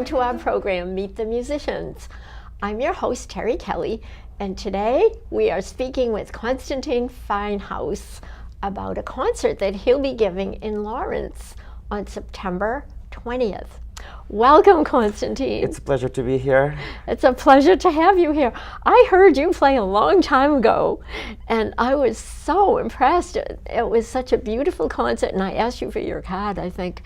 to our program, Meet the Musicians. I'm your host, Terry Kelly, and today we are speaking with Konstantin Feinhaus about a concert that he'll be giving in Lawrence on September 20th. Welcome, Konstantin. It's a pleasure to be here. It's a pleasure to have you here. I heard you play a long time ago, and I was so impressed. It was such a beautiful concert, and I asked you for your card, I think.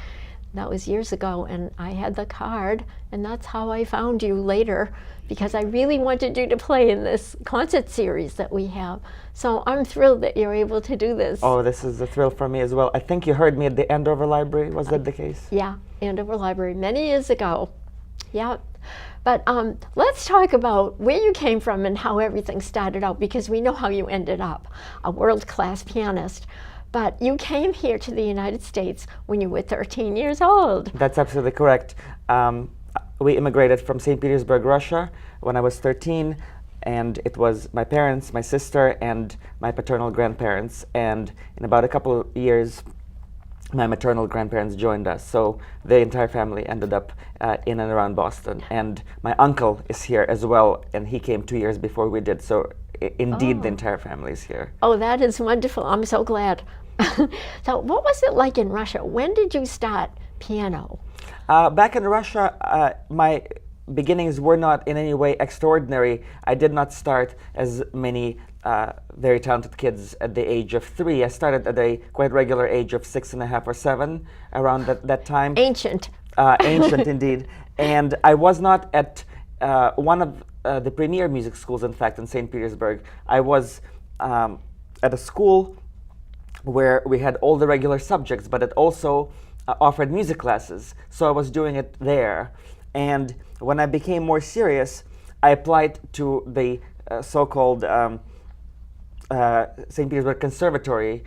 That was years ago, and I had the card, and that's how I found you later, because I really wanted you to play in this concert series that we have. So I'm thrilled that you're able to do this. Oh, this is a thrill for me as well. I think you heard me at the Andover Library. Was that the case? Yeah, Andover Library, many years ago. Yeah. But let's talk about where you came from and how everything started out, because we know how you ended up, a world-class pianist. But you came here to the United States when you were 13 years old. That's absolutely correct. We immigrated from St. Petersburg, Russia, when I was 13, and it was my parents, my sister, and my paternal grandparents. And in about a couple of years, my maternal grandparents joined us. So the entire family ended up in and around Boston. And my uncle is here as well, and he came 2 years before we did. So indeed, the entire family is here. Oh, that is wonderful. I'm so glad. So what was it like in Russia? When did you start piano? Back in Russia, my beginnings were not in any way extraordinary. I did not start as many very talented kids at the age of 3. I started at a quite regular age of 6.5 or 7, around that time. Ancient. Ancient indeed. And I was not at one of the premier music schools, in fact, in St. Petersburg. I was at a school where we had all the regular subjects, but it also offered music classes. So I was doing it there. And when I became more serious, I applied to the so-called St. Petersburg Conservatory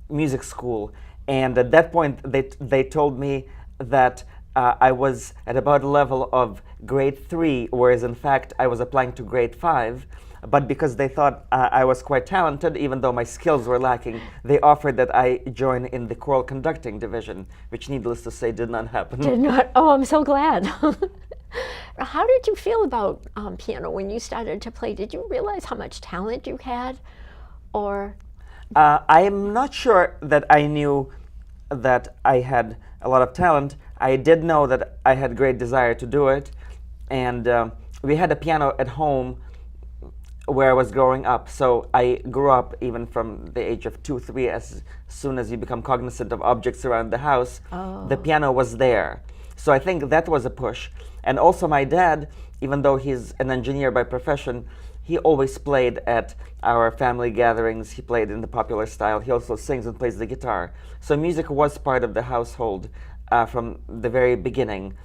music school. And at that point, they told me that I was at about a level of grade 3, whereas in fact I was applying to grade 5. But because they thought I was quite talented, even though my skills were lacking, they offered that I join in the choral conducting division, which, needless to say, did not happen. Did not? Oh, I'm so glad. How did you feel about piano when you started to play? Did you realize how much talent you had, or? I am not sure that I knew that I had a lot of talent. I did know that I had great desire to do it, and we had a piano at home where I was growing up. So I grew up even from the age of 2, 3, as soon as you become cognizant of objects around the house, the piano was there. So I think that was a push. And also my dad, even though he's an engineer by profession, he always played at our family gatherings. He played in the popular style. He also sings and plays the guitar. So music was part of the household from the very beginning.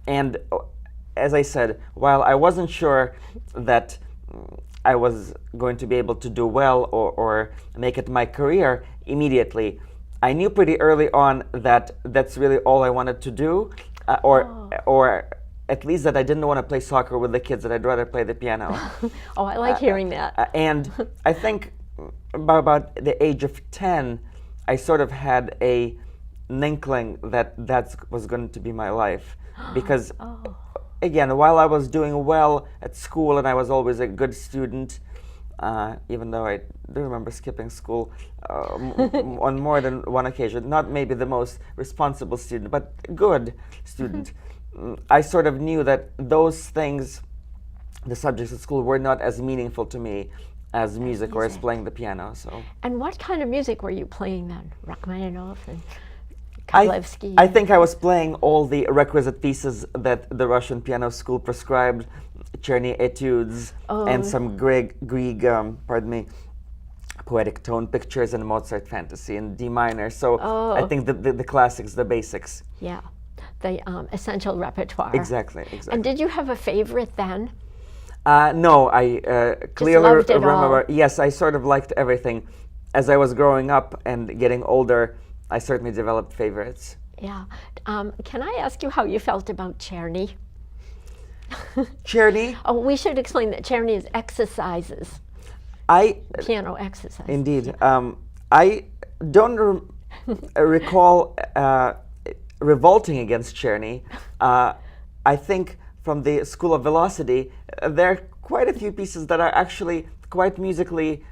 And as I said, while I wasn't sure that I was going to be able to do well or make it my career immediately, I knew pretty early on that that's really all I wanted to do, or at least that I didn't want to play soccer with the kids, that I'd rather play the piano. Oh, I like hearing that. And I think about the age of 10, I sort of had an inkling that that was going to be my life. Because again, while I was doing well at school and I was always a good student, even though I do remember skipping school on more than one occasion, not maybe the most responsible student, but good student, I sort of knew that those things, the subjects at school, were not as meaningful to me as music or as playing the piano. So. And what kind of music were you playing then? Rachmaninoff and I think I was playing all the requisite pieces that the Russian piano school prescribed, Czerny etudes and some Grieg, poetic tone pictures and Mozart fantasy in D minor. So I think the classics, the basics. Yeah, the essential repertoire. Exactly. And did you have a favorite then? No, I clearly remember. All. Yes, I sort of liked everything. As I was growing up and getting older, I certainly developed favorites. Yeah. Can I ask you how you felt about Czerny? Czerny? Oh, we should explain that Czerny is exercises. Piano exercises. Indeed. Yeah. I don't recall revolting against Czerny. I think from the School of Velocity, there are quite a few pieces that are actually quite musically,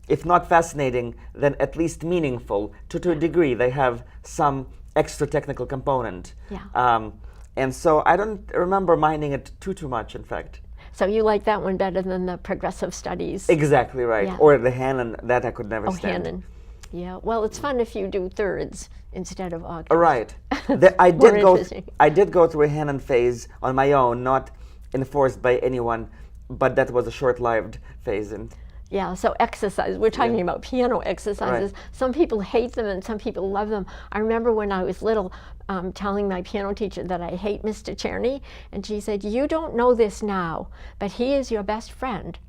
if not fascinating, then at least meaningful to a degree. They have some extra technical component. Yeah. And so I don't remember minding it too much, in fact. So you like that one better than the progressive studies? Exactly right. Yeah. Or the Hanon, that I could never Oh, stand. Hanon. Yeah. Well, it's fun if you do thirds instead of octaves. Right. Interesting. I did go through a Hanon phase on my own, not enforced by anyone, but that was a short-lived phase. And Yeah, so exercise. We're talking about piano exercises. Right. Some people hate them and some people love them. I remember when I was little telling my piano teacher that I hate Mr. Czerny, and she said, "You don't know this now, but he is your best friend.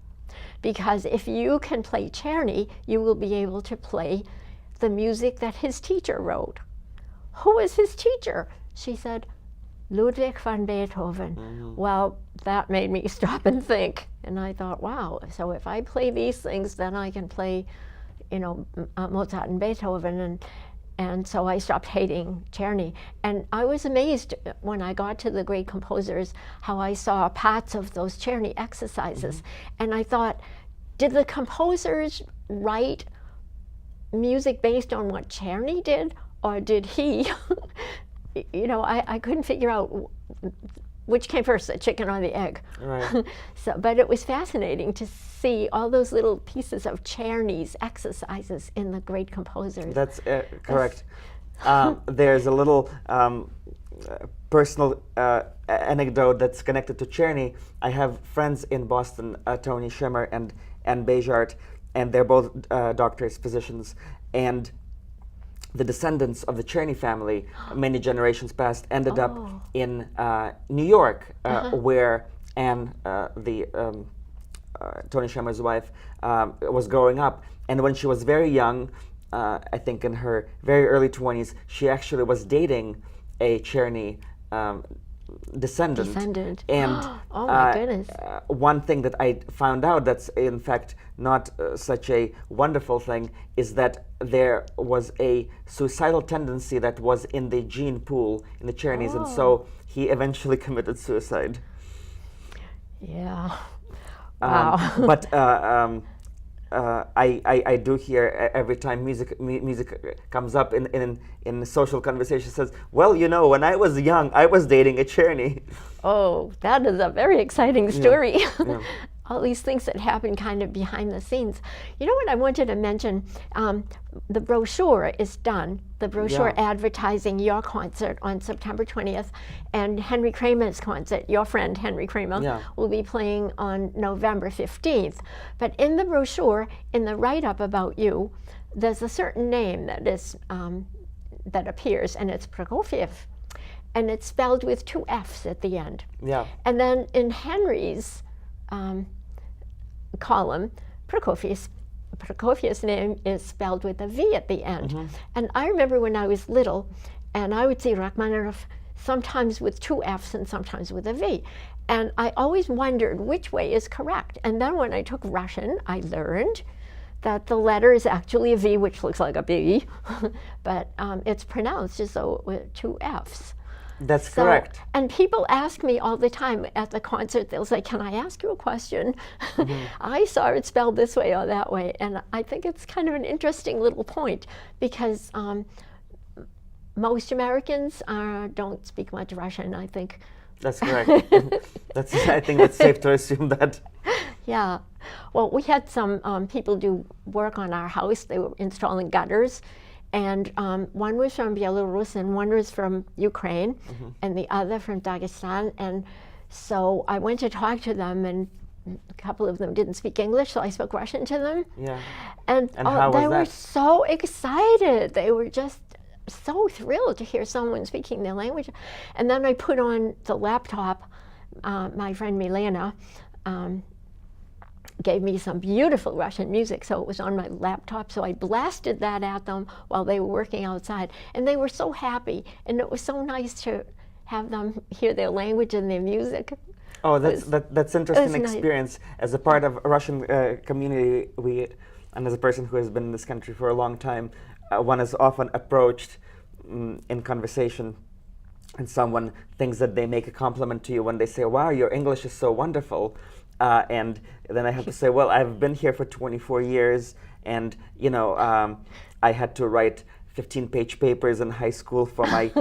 Because if you can play Czerny, you will be able to play the music that his teacher wrote." "Who was his teacher?" She said, "Ludwig van Beethoven." Well, that made me stop and think. And I thought, wow, so if I play these things, then I can play, Mozart and Beethoven. And so I stopped hating Czerny. And I was amazed when I got to the great composers how I saw parts of those Czerny exercises. And I thought, did the composers write music based on what Czerny did? Or did he, I couldn't figure out which came first, the chicken or the egg. Right. But it was fascinating to see all those little pieces of Czerny's exercises in the great composers. That's correct. There's a little personal anecdote that's connected to Czerny. I have friends in Boston, Tony Schimmer and Anne Bejart, and they're both doctors, physicians, and the descendants of the Czerny family, many generations past, ended up in New York, where Anne, Tony Schimmer's wife, was growing up. And when she was very young, I think in her very early 20s, she actually was dating a Czerny descendant. And oh my goodness. One thing that I found out that's in fact not such a wonderful thing is that there was a suicidal tendency that was in the gene pool in the Czernys, and so he eventually committed suicide. Yeah. Wow. But I do hear every time music comes up in social conversation, says, "Well, when I was young, I was dating a Czerny." Oh, that is a very exciting story. Yeah. All these things that happen kind of behind the scenes. You know what I wanted to mention? The brochure is done. The brochure advertising your concert on September 20th, and Henry Kramer's concert, your friend Henry Kramer, will be playing on November 15th. But in the brochure, in the write-up about you, there's a certain name that is that appears, and it's Prokofiev. And it's spelled with 2 F's at the end. Yeah. And then in Henry's column, Prokofiev's name is spelled with a V at the end. And I remember when I was little, and I would see Rachmaninoff sometimes with 2 F's and sometimes with a V. And I always wondered which way is correct. And then when I took Russian, I learned that the letter is actually a V, which looks like a B, but it's pronounced as though with 2 F's. That's correct. And people ask me all the time at the concert, they'll say, "Can I ask you a question? I saw it spelled this way or that way." And I think it's kind of an interesting little point because most Americans don't speak much Russian, I think. That's correct. I think that's safe to assume that. Yeah. Well, we had some people do work on our house. They were installing gutters. And one was from Belarus and one was from Ukraine and the other from Dagestan. And so I went to talk to them, and a couple of them didn't speak English, so I spoke Russian to them. Yeah. And how was they were that? so excited. They were just so thrilled to hear someone speaking their language. And then I put on the laptop, my friend Milena gave me some beautiful Russian music, so it was on my laptop, so I blasted that at them while they were working outside, and they were so happy, and it was so nice to have them hear their language and their music. Oh, that's interesting nice. experience. As a part of a Russian community, and as a person who has been in this country for a long time, one is often approached in conversation and someone thinks that they make a compliment to you when they say, "Wow, your English is so wonderful," and then I have to say, "Well, I've been here for 24 years, and I had to write 15-page papers in high school for my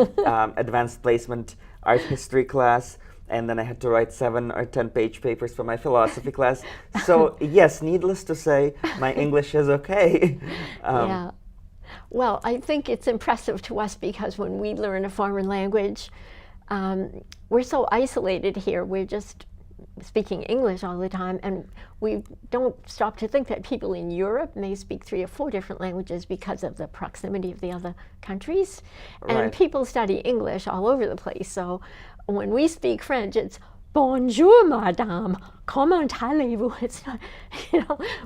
advanced placement art history class, and then I had to write 7 or 10-page papers for my philosophy class." So yes, needless to say, my English is okay. Yeah. Well, I think it's impressive to us because when we learn a foreign language, we're so isolated here. We're just speaking English all the time, and we don't stop to think that people in Europe may speak 3 or 4 different languages because of the proximity of the other countries. And Right. people study English all over the place. So when we speak French, it's bonjour, madame. Comment allez-vous? It's not,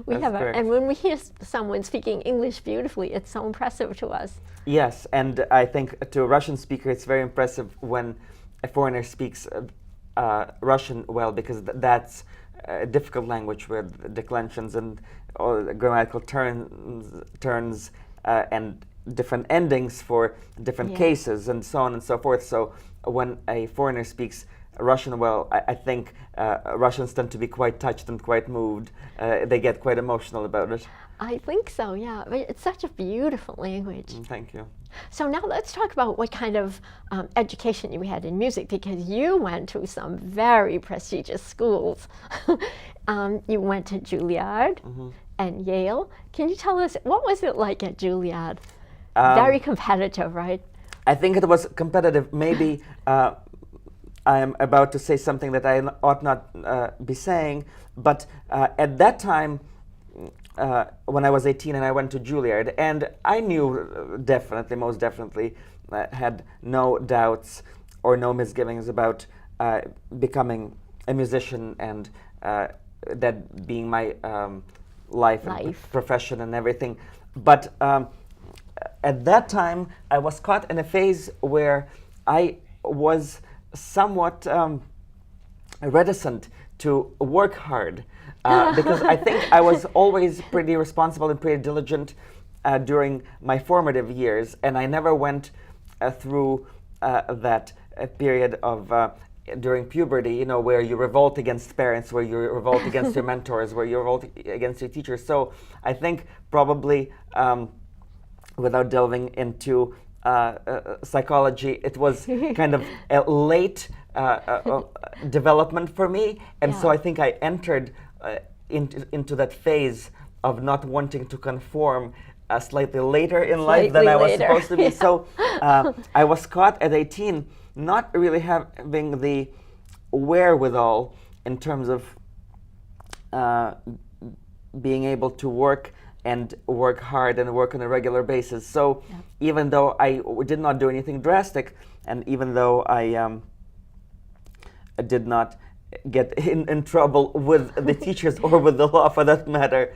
we That's have correct. and when we hear someone speaking English beautifully, it's so impressive to us. Yes, and I think to a Russian speaker, it's very impressive when a foreigner speaks Russian well, because that's a difficult language with declensions and all the grammatical turns and different endings for different Yeah. cases and so on and so forth. So when a foreigner speaks Russian well, I think Russians tend to be quite touched and quite moved. They get quite emotional about it. I think so, yeah. But it's such a beautiful language. Thank you. So now let's talk about what kind of education you had in music, because you went to some very prestigious schools. You went to Juilliard and Yale. Can you tell us, what was it like at Juilliard? Very competitive, right? I think it was competitive. Maybe I am about to say something that I ought not be saying, but at that time, when I was 18 and I went to Juilliard, and I knew definitely, most definitely, had no doubts or no misgivings about becoming a musician and that being my life and profession and everything. But at that time, I was caught in a phase where I was somewhat reticent to work hard. Because I think I was always pretty responsible and pretty diligent during my formative years, and I never went through that period of during puberty, where you revolt against parents, where you revolt against your mentors, where you revolt against your teachers. So I think probably, without delving into psychology, it was kind of a late development for me, and so I think I entered into that phase of not wanting to conform slightly later in life than I was supposed to be. So I was caught at 18, not really having the wherewithal in terms of being able to work and work hard and work on a regular basis. So even though I did not do anything drastic, and even though I did not get in trouble with the teachers or with the law for that matter,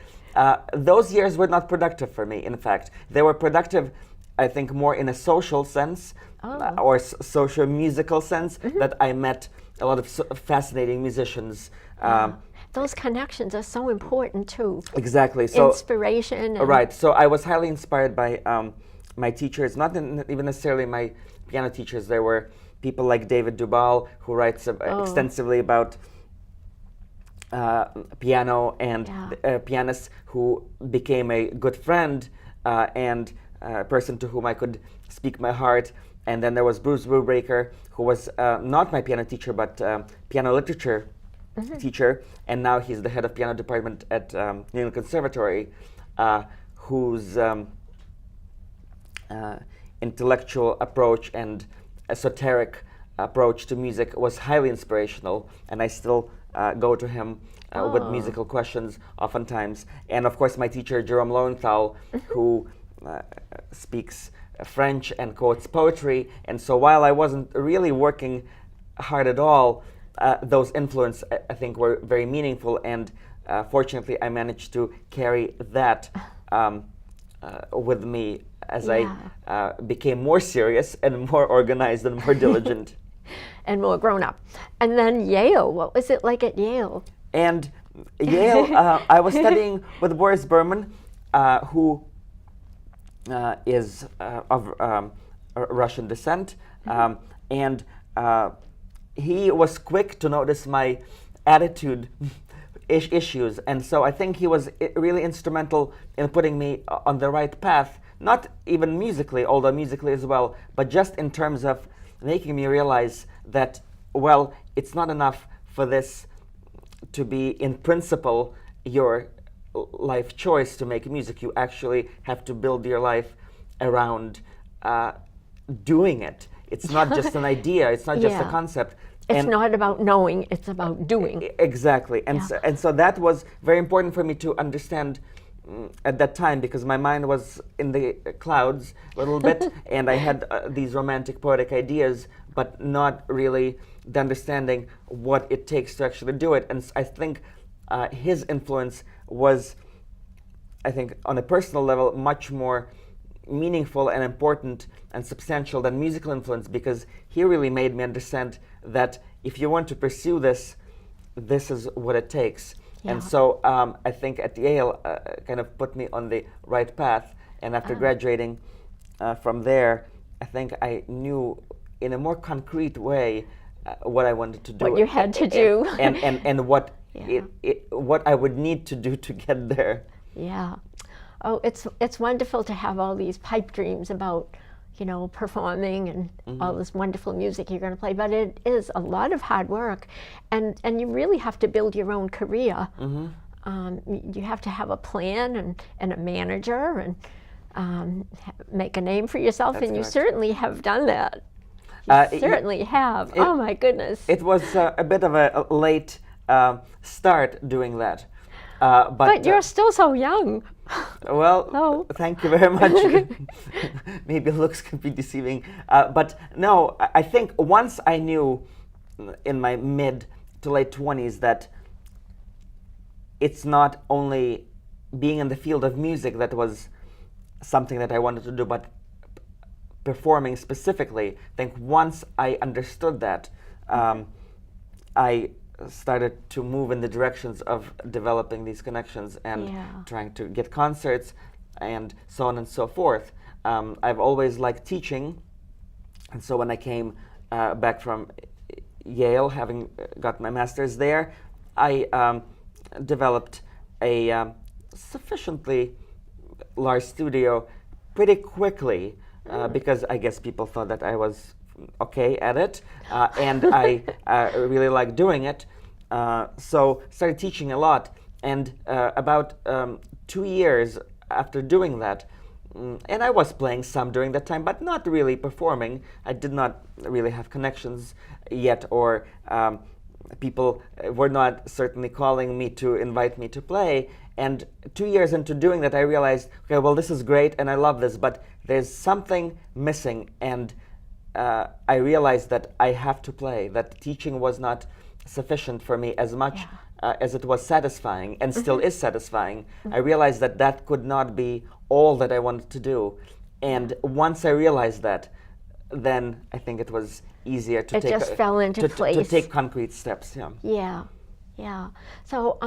those years were not productive for me. In fact, they were productive, I think, more in a social sense or social musical sense, that I met a lot of fascinating musicians. Those connections are so important too. Exactly. So inspiration. Right. So I was highly inspired by my teachers, not even necessarily my piano teachers. There were people like David Dubal, who writes extensively about piano, and pianists who became a good friend and a person to whom I could speak my heart. And then there was Bruce Brubaker, who was not my piano teacher, but piano literature teacher, and now he's the head of piano department at New England Conservatory, whose intellectual approach and esoteric approach to music was highly inspirational, and I still go to him with musical questions oftentimes. And of course my teacher Jerome Lowenthal, who speaks French and quotes poetry, and so while I wasn't really working hard at all, those influences I think were very meaningful, and fortunately I managed to carry that with me as I became more serious and more organized and more diligent. And more grown up. And then Yale, what was it like at Yale? And Yale, I was studying with Boris Berman, who is of Russian descent, and he was quick to notice my attitude issues, and so I think he was really instrumental in putting me on the right path, not even musically, although musically as well, but just in terms of making me realize that, well, it's not enough for this to be in principle your life choice to make music. You actually have to build your life around doing it. It's not just an idea, it's not just a Yeah. concept. It's And not about knowing, it's about doing. exactly, and Yeah. so that was very important for me to understand at that time, because my mind was in the clouds a little bit, and I had these romantic, poetic ideas, but not really the understanding what it takes to actually do it. And I think his influence was, I think, on a personal level, much more meaningful and important and substantial than musical influence, because he really made me understand that if you want to pursue this, this is what it takes. Yeah. And so I think at Yale kind of put me on the right path. And after graduating from there, I think I knew in a more concrete way what I wanted to do. What you had to do. And what Yeah. what I would need to do to get there. Yeah. Oh, it's wonderful to have all these pipe dreams about, performing and all this wonderful music you're going to play. But it is a lot of hard work, and you really have to build your own career. You have to have a plan and a manager and make a name for yourself. That's and you correct. certainly have done that. You certainly have. Oh my goodness. It was a bit of a late start doing that. But you're still so young. Well, Oh. thank you very much. Maybe looks can be deceiving. But no, I think once I knew in my mid to late 20s that it's not only being in the field of music that was something that I wanted to do, but performing specifically. I think once I understood that, I started to move in the directions of developing these connections and Yeah. trying to get concerts and so on and so forth. I've always liked teaching, and so when I came back from Yale, having got my master's there, I developed a sufficiently large studio pretty quickly because I guess people thought that I was okay at it, and I really liked doing it. So started teaching a lot, and about 2 years after doing that, and I was playing some during that time, but not really performing. I did not really have connections yet, or people were not certainly calling me to invite me to play. And 2 years into doing that, I realized, okay, well, this is great, and I love this, but there's something missing, and I realized that I have to play, that teaching was not sufficient for me as much as it was satisfying, and still is satisfying. I realized that that could not be all that I wanted to do. And once I realized that, then I think it was easier to It just fell into place. to take concrete steps. Yeah. Yeah, yeah. So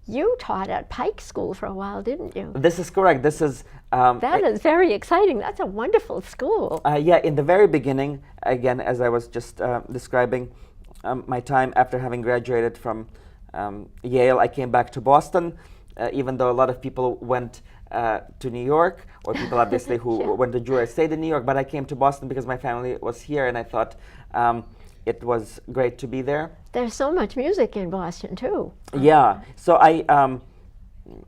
you taught at Pike School for a while, didn't you? This is correct. This is That is very exciting. That's a wonderful school. yeah, in the very beginning, again, as I was just describing my time after having graduated from Yale, I came back to Boston, even though a lot of people went to New York, or people obviously who Sure. went to Jewelry stayed in New York, but I came to Boston because my family was here, and I thought it was great to be there. There's so much music in Boston, too. Yeah, so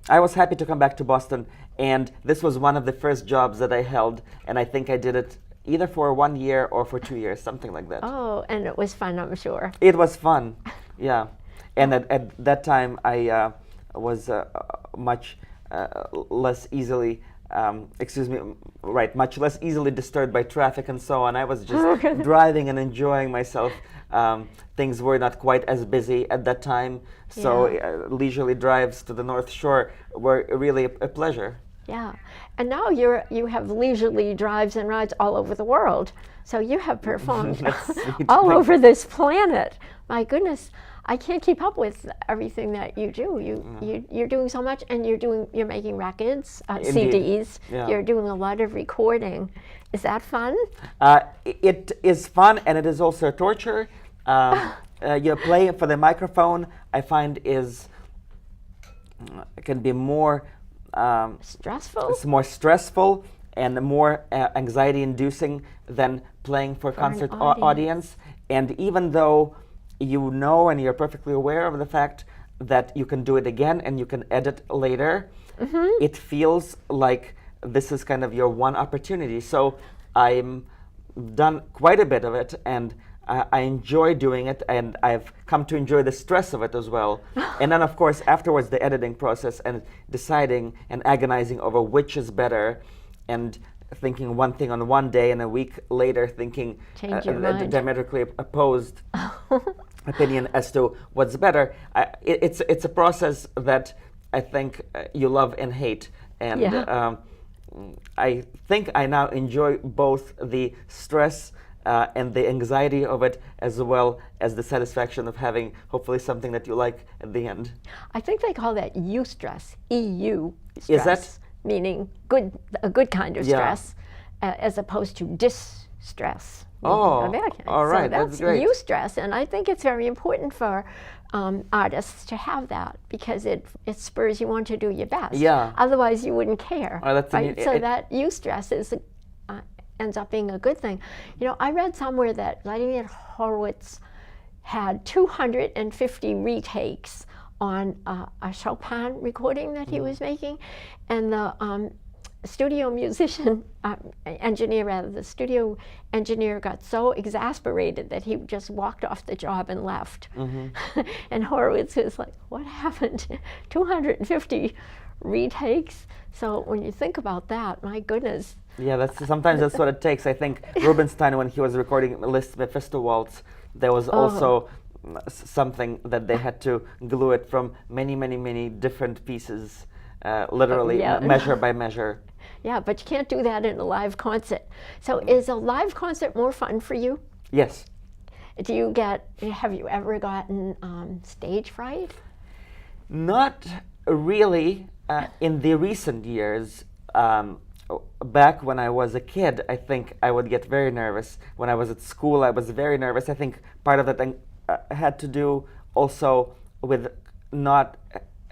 I was happy to come back to Boston, and this was one of the first jobs that I held, and I think I did it either for 1 year or for 2 years, something like that. Oh, and it was fun, I'm sure. It was fun, yeah. And at that time, I was much less easily, much less easily disturbed by traffic and so on. I was just driving and enjoying myself. Things were not quite as busy at that time, so leisurely drives to the North Shore were really a pleasure. Yeah, and now you have leisurely drives and rides all over the world. So you have performed That's sweet. all over this planet. My goodness, I can't keep up with everything that you do. You're doing so much, and you're making records, Indeed. CDs. Yeah. You're doing a lot of recording. Is that fun? It is fun, and it is also torture. Playing for the microphone, I find, can be more Stressful? it's more stressful and more anxiety-inducing than playing for an concert audience. audience. And even though you know and you're perfectly aware of the fact that you can do it again and you can edit later, it feels like this is kind of your one opportunity. So I'm done quite a bit of it, and I enjoy doing it, and I've come to enjoy the stress of it as well. And then, of course, afterwards, the editing process and deciding and agonizing over which is better, and thinking one thing on one day and a week later thinking Change your mind. diametrically opposed opinion as to what's better. It's a process that I think you love and hate. And Yeah. I think I now enjoy both the stress and the anxiety of it, as well as the satisfaction of having hopefully something that you like at the end. I think they call that eustress, EU stress, Is that? meaning a good kind of Yeah. stress, as opposed to distress. Oh, American. all right, So that's great. eustress, and I think it's very important for artists to have that, because it spurs you on to do your best. Yeah. Otherwise, you wouldn't care. Oh, that's right? neat. So that eustress ends up being a good thing. You know, I read somewhere that Vladimir Horowitz had 250 retakes on a Chopin recording that he was making, and the studio musician, the studio engineer got so exasperated that he just walked off the job and left. And Horowitz was like, what happened? 250 retakes? So when you think about that, my goodness. Yeah, sometimes that's what it takes. I think Rubinstein, when he was recording Liszt Mephisto Waltz, there was also something that they had to glue it from many different pieces, literally Yeah. measure by measure. Yeah, but you can't do that in a live concert. So is a live concert more fun for you? Yes. Have you ever gotten stage fright? Not really. In the recent years, back when I was a kid, I think I would get very nervous. When I was at school, I was very nervous. I think part of that had to do also with not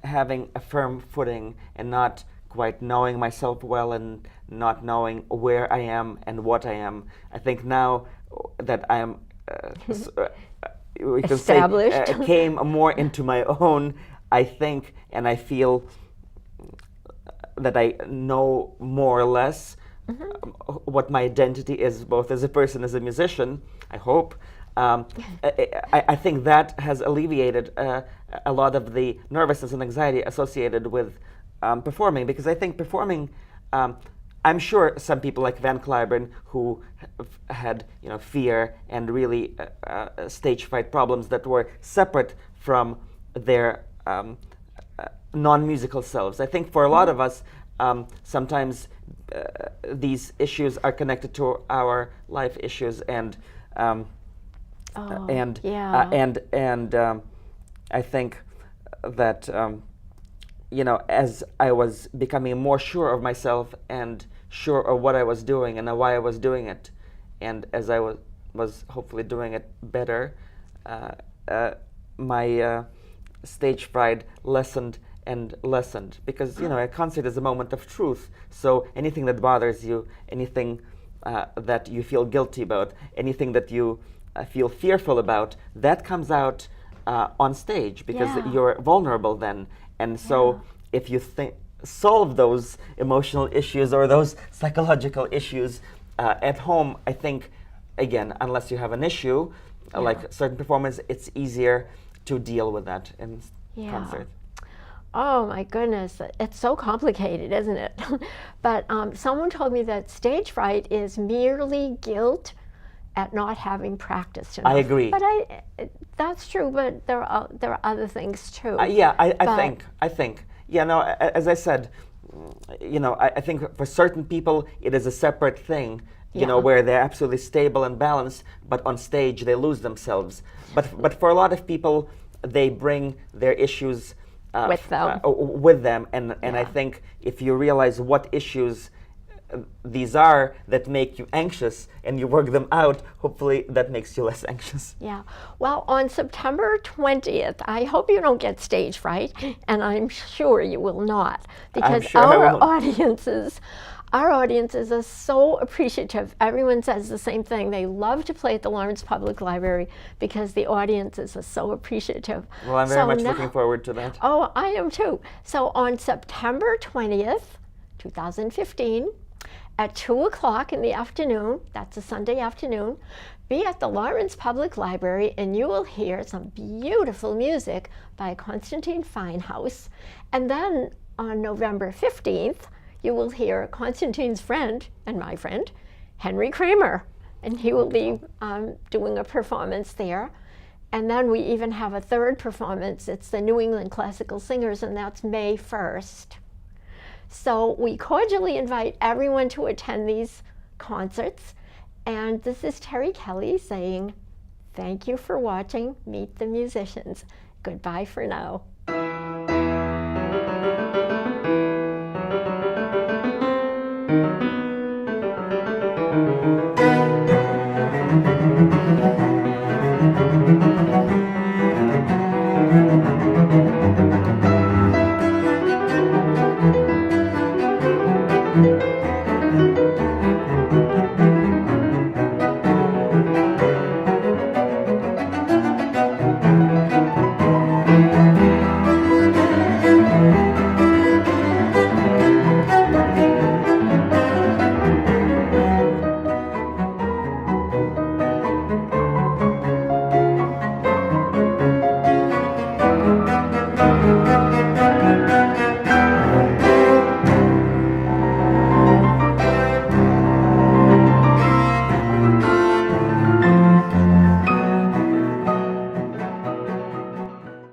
having a firm footing and not quite knowing myself well and not knowing where I am and what I am. I think now that I am, we can say, Established. came more into my own, I think, and I feel that I know more or less what my identity is, both as a person, as a musician, I hope. I think that has alleviated a lot of the nervousness and anxiety associated with performing, because I think performing, I'm sure some people like Van Cliburn, who had fear and really stage fright problems that were separate from their non-musical selves. I think for a lot of us, sometimes these issues are connected to our life issues, and I think that as I was becoming more sure of myself and sure of what I was doing and why I was doing it, and as I was hopefully doing it better, my stage fright lessened and lessened, because a concert is a moment of truth. So anything that bothers you, anything that you feel guilty about, anything that you feel fearful about, that comes out on stage, because you're vulnerable then. And so if you solve those emotional issues or those psychological issues at home, I think, again, unless you have an issue like certain performance, it's easier to deal with that in concert. Oh my goodness, it's so complicated, isn't it? But someone told me that stage fright is merely guilt at not having practiced enough. I agree. But that's true, but there are other things too. I think. As I said, I think for certain people it is a separate thing, where they're absolutely stable and balanced, but on stage they lose themselves. But for a lot of people, they bring their issues with them. And Yeah. I think if you realize what issues these are that make you anxious and you work them out, hopefully that makes you less anxious. Yeah. Well, on September 20th, I hope you don't get stage fright, and I'm sure you will not, because sure I our won't. audiences are so appreciative. Everyone says the same thing. They love to play at the Lawrence Public Library because the audiences are so appreciative. Well, I'm very much looking forward to that. Oh, I am too. So on September 20th, 2015, at 2 o'clock in the afternoon, that's a Sunday afternoon, be at the Lawrence Public Library, and you will hear some beautiful music by Constantine Finehouse. And then on November 15th, you will hear Constantine's friend, and my friend, Henry Kramer. And he will be doing a performance there. And then we even have a third performance. It's the New England Classical Singers, and that's May 1st. So we cordially invite everyone to attend these concerts. And this is Terry Kelly saying, thank you for watching Meet the Musicians. Goodbye for now.